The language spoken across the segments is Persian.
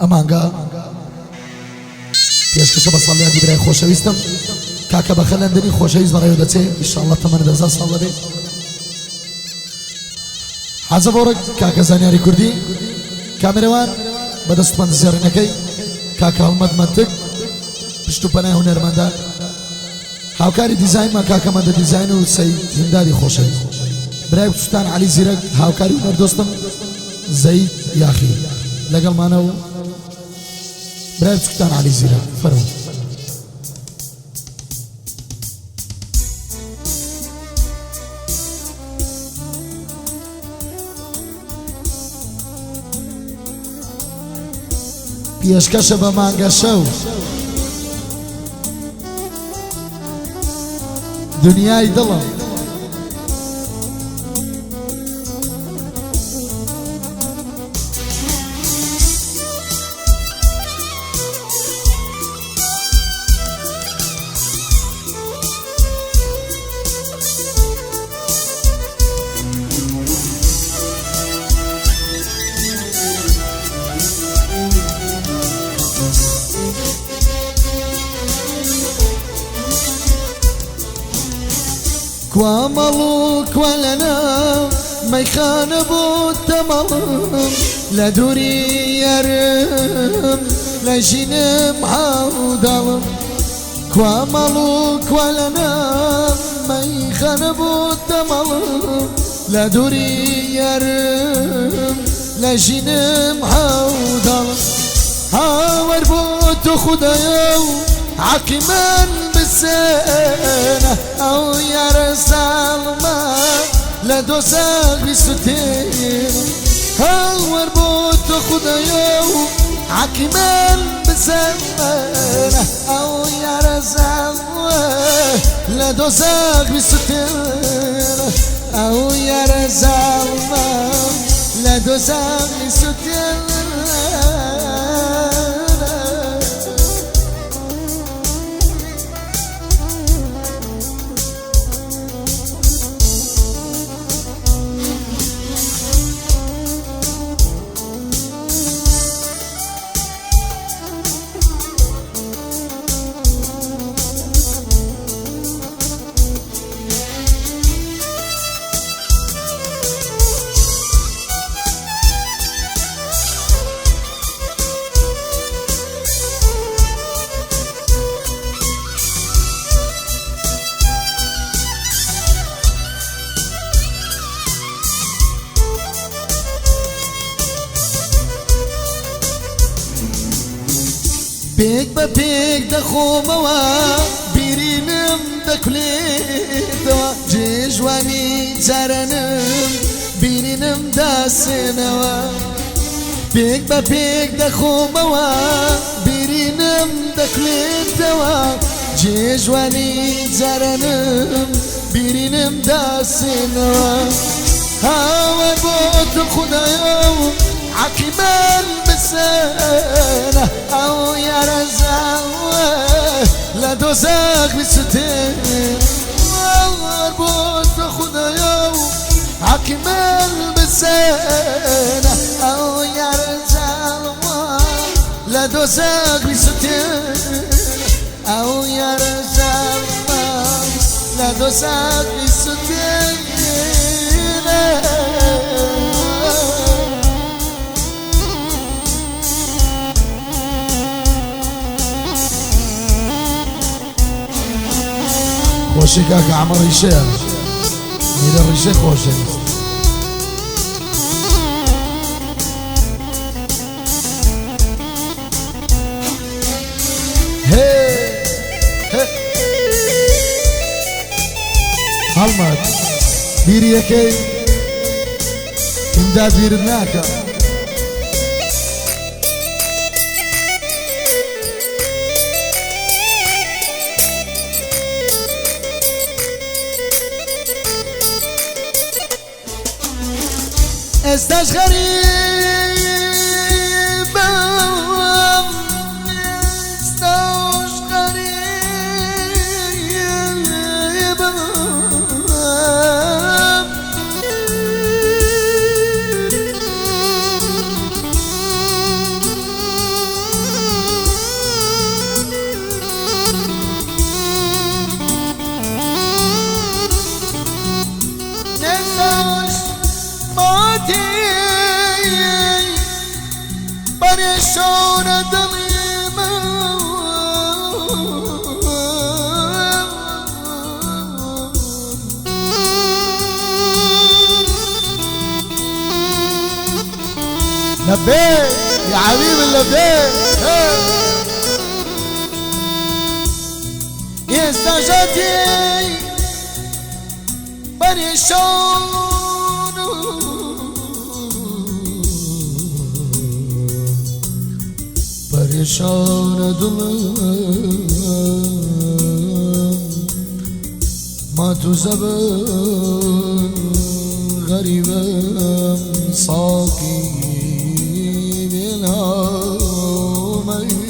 ئەمانگە پێشکەشە بە ساڵیادی برای خۆشەویستم کاکە بە خەلەندنی خۆشەویست بەڕێوە دەچێ ئینشاءالله تەمەنە 10,000 ساڵ دەبێ حەزە بۆڕێک کاکە زانیاری کوردی کامێرەوان بەدەستمەند زێڕینەکەی کاکە هەڵمەت مەنتگ پشت و پەنای هونەرمەندە هاوکاری دیزاینمان کاکە مەندە دیزاین و سەید هینداری خۆشەویست برای کوچکتان عەلی زیرەک هاوکاری هونەر دۆستم زەید یاخی لەگەڵمانەوە برای کوچکتان عەلی زیرەک فەرموو پێشکەشە بە مانگە شەو دنیای دڵم کوا مەڵ کوا لەنا مەیخانە بۆ تەمەڵم لە دووری یارم لە ژینم حاوداڵم کوا مەڵ کوا لەنا مەیخانە بۆ تەمەڵم لە دووری یارم لە ژینم حاوداڵم هاوەر بۆ تۆ خودایە و عەقی من بسێنە ئەو یارە ساڵمە لە دۆزەخ بیستوتێنە هاوەر بۆ تۆ خودایە و عەقی من بسێنە ئەو یارە ساڵمە لە دۆزەخ بیستوتێنە ئەو یارە ساڵمە لە دۆزەخ بیستوتێنە پێک بە پێک دەخۆمەوە بیرینم دەکولێتەوە جێژوانی جارانم بیرینم داسێنەوە پێک بە پێک دەخۆمەوە بیرینم دەکولێتەوە جێژوانی جارانم بیرینم داسێنەوە هاوەر بۆ تۆ خودایە و عەقی من بسێنە ئەو یارە زاوە لە دۆزەخ بیستوتێنە هاوەر بۆ تۆ خودایە و عەقی من بسێنە ئەو یارە زاوە لە دۆزەخ بیستوتێنە ئەو یارە زاوە لە دۆزەخ بیستوتێنە خۆشی کاکە عەمە ڕیشەیە میرە ڕیشەی خۆشەویست هەڵمەت بیری یەکەی ئیمداد بیرت ناکە استاش غريبة استاش غريبة لبيك يا حبيبي لبيك يا استعجلتي بريشون بريشون دلم ما تزبن غريبا صاكي بالهامين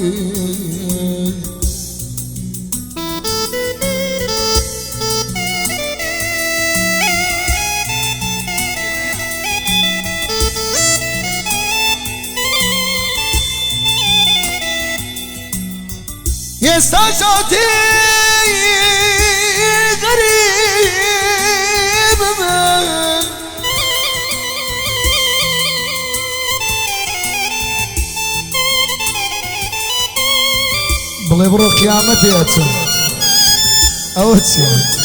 يستشعتي غريب من بلي برو قيامتي أتسم أوتسم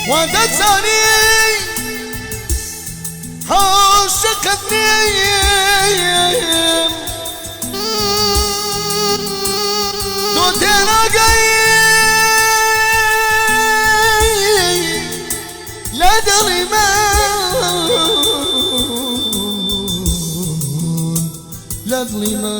وانت تساني عاشقتني دوتنا قايم لا ظلمان لا ظلمان